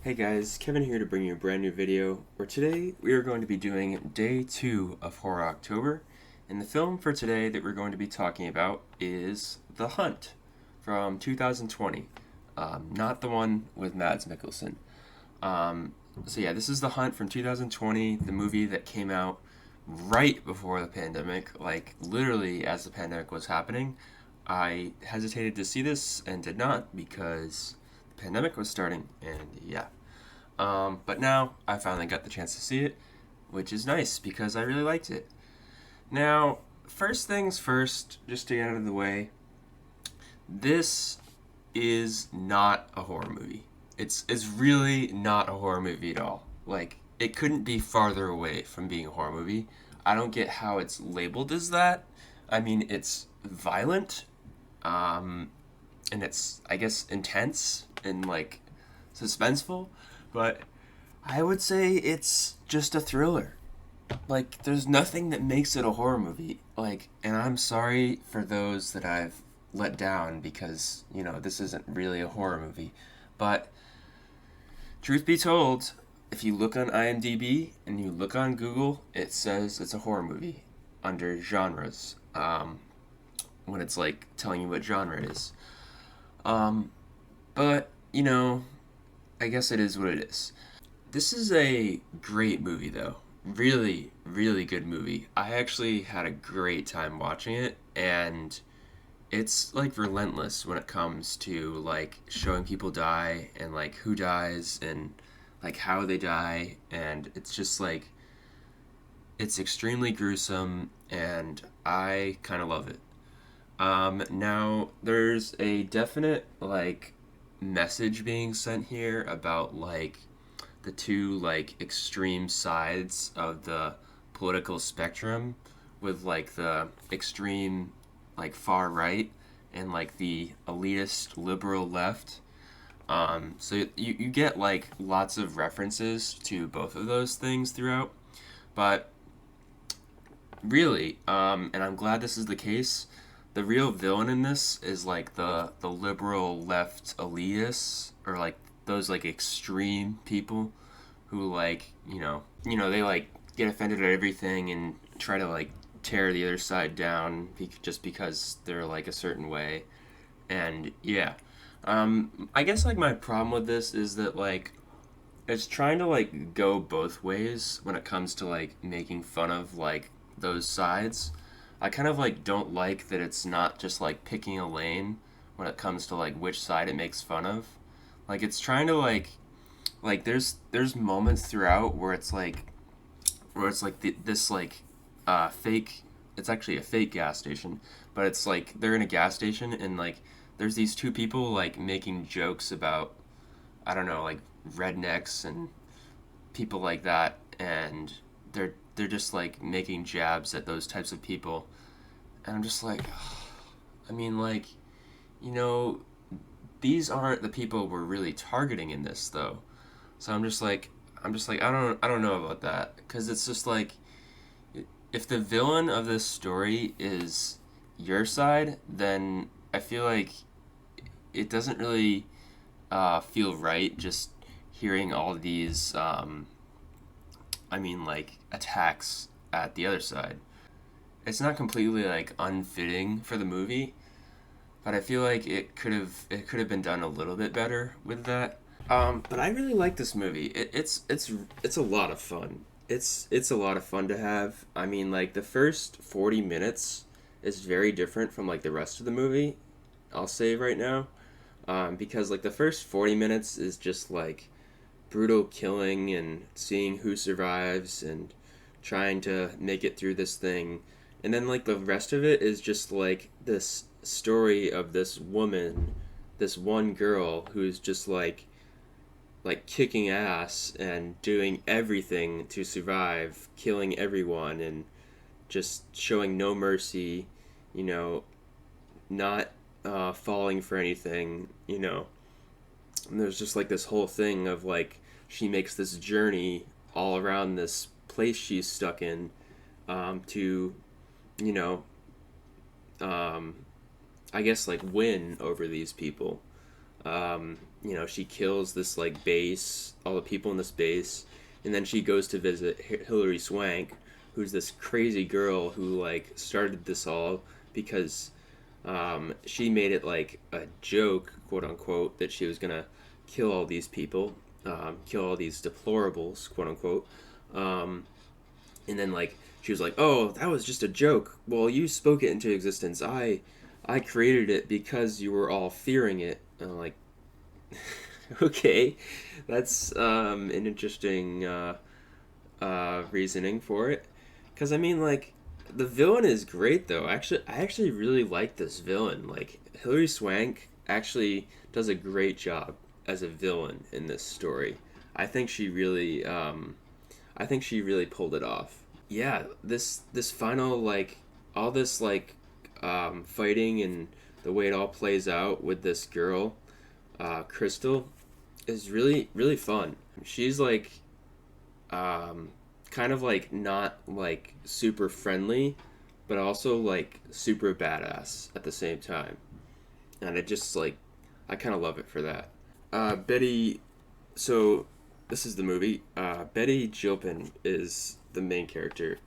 Hey guys, Kevin here to bring you a brand new video where today we are going to be doing day 2 of Horror October, and the film for today that we're going to be talking about is The Hunt from 2020, not the one with Mads Mikkelsen. So this is The Hunt from 2020, the movie that came out right before the pandemic, like literally as the pandemic was happening. I hesitated to see this and did not because the pandemic was starting, and but now I finally got the chance to see it, which is nice because I really liked it. Now, first things first, just to get out of the way, this is not a horror movie. It's really not a horror movie at all. Like, it couldn't be farther away from being a horror movie. I don't get how it's labeled as that. I mean, it's violent, and it's, I guess, intense and like suspenseful, but I would say it's just a thriller. Like, there's nothing that makes it a horror movie. Like, and I'm sorry for those that I've let down because, this isn't really a horror movie. But, truth be told, if you look on IMDb and you look on Google, it says it's a horror movie under genres. When it's like telling you what genre it is. Um, but, I guess it is what it is. This is a great movie, though. Really, really good movie. I actually had a great time watching it, and it's like relentless when it comes to like showing people die and like who dies and like how they die, and it's just like it's extremely gruesome, and I kind of love it. Now there's a definite like message being sent here about like the two like extreme sides of the political spectrum, with like the extreme like far right and like the elitist liberal left. So you get like lots of references to both of those things throughout, but really, and I'm glad this is the case. The real villain in this is like the liberal left elitists, or like those like extreme people who like they like get offended at everything and try to like tear the other side down just because they're like a certain way. And I guess like my problem with this is that like it's trying to like go both ways when it comes to like making fun of like those sides. I kind of like don't like that it's not just like picking a lane when it comes to like which side it makes fun of. Like it's trying to like there's moments throughout where it's like this like fake, it's actually a fake gas station, but it's like they're in a gas station and like there's these two people like making jokes about, I don't know, like rednecks and people like that, and they're just like making jabs at those types of people, and I'm just like, I mean, like, you know, these aren't the people we're really targeting in this though. So I'm just like I don't know about that, because it's just like if the villain of this story is your side, then I feel like it doesn't really feel right just hearing all these like attacks at the other side. It's not completely like unfitting for the movie, but I feel like it could have been done a little bit better with that. But I really like this movie. It's a lot of fun. It's a lot of fun to have. I mean, like the first 40 minutes is very different from like the rest of the movie. I'll say right now, because like the first 40 minutes is just like brutal killing and seeing who survives and trying to make it through this thing. And then like the rest of it is just like this story of this woman, this one girl who's just like kicking ass and doing everything to survive, killing everyone and just showing no mercy, you know, not falling for anything, And there's just like this whole thing of like she makes this journey all around this place she's stuck in, to, you know, um, I guess like win over these people. She kills this like base, all the people in this base, and then she goes to visit Hilary Swank, who's this crazy girl who like started this all because she made it like a joke, quote unquote, that she was gonna kill all these people, kill all these deplorables, quote unquote. And then like she was like, "Oh, that was just a joke." Well, you spoke it into existence. I created it because you were all fearing it. And I'm like, okay, that's an interesting reasoning for it. Because I mean, like, the villain is great though. Actually, I actually really like this villain. Like, Hilary Swank actually does a great job as a villain in this story. I think she really, I think she really pulled it off. Yeah, this final like all this like fighting and the way it all plays out with this girl, Crystal, is really fun. She's like um, kind of like not like super friendly, but also like super badass at the same time. And it just like I kind of love it for that. Betty, so this is the movie. Betty Gilpin is the main character.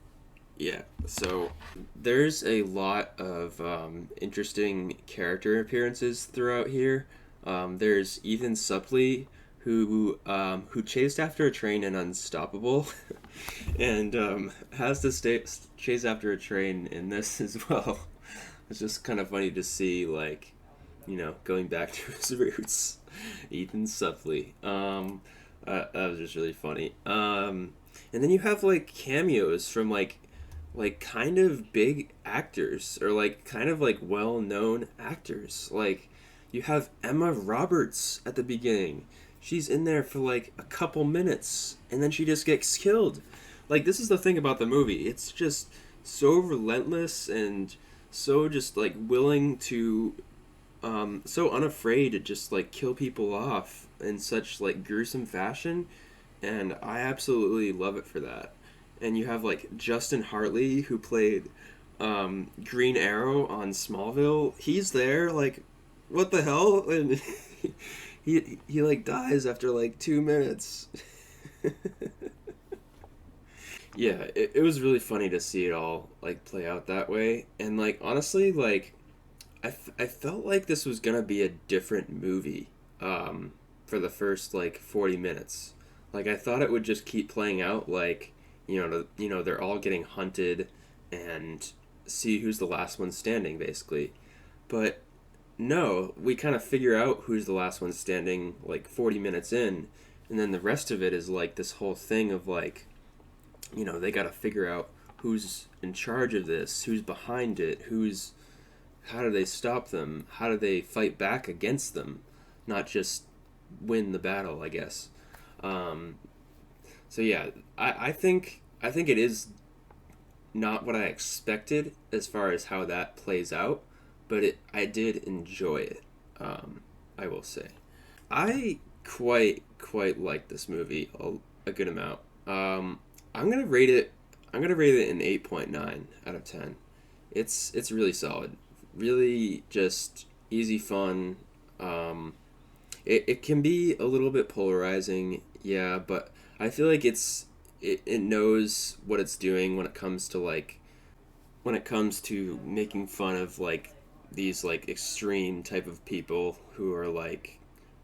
Yeah, so there's a lot of interesting character appearances throughout here. There's Ethan Suplee, who chased after a train in Unstoppable, and has to chase after a train in this as well. It's just kind of funny to see, like, going back to his roots. Ethan Suplee. That was just really funny. And then you have like cameos from like kind of big actors or like kind of like well-known actors. Like you have Emma Roberts at the beginning. She's in there for like a couple minutes and then she just gets killed. Like this is the thing about the movie. It's just so relentless and so just like willing to so unafraid to just like kill people off in such like gruesome fashion, and I absolutely love it for that. And you have like Justin Hartley who played Green Arrow on Smallville. He's there, like, what the hell? And he like dies after like 2 minutes. Yeah, it was really funny to see it all like play out that way, and like honestly, like I felt like this was gonna be a different movie for the first like 40 minutes. Like I thought it would just keep playing out like they're all getting hunted and see who's the last one standing basically. But no, we kind of figure out who's the last one standing like 40 minutes in, and then the rest of it is like this whole thing of like they got to figure out who's in charge of this, who's behind it, who's how do they stop them? How do they fight back against them? Not just win the battle, I guess. Um, so yeah, I think it is not what I expected as far as how that plays out, but I did enjoy it. I will say, I quite like this movie a good amount. I'm gonna rate it. I'm gonna rate it an 8.9 out of 10. It's really solid, really just easy fun. It can be a little bit polarizing, yeah, but I feel like it knows what it's doing when it comes to making fun of like these like extreme type of people who are like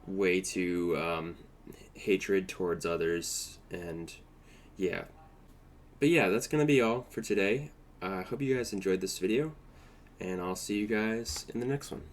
way too hatred towards others, and yeah. But yeah, that's gonna be all for today. I hope you guys enjoyed this video, and I'll see you guys in the next one.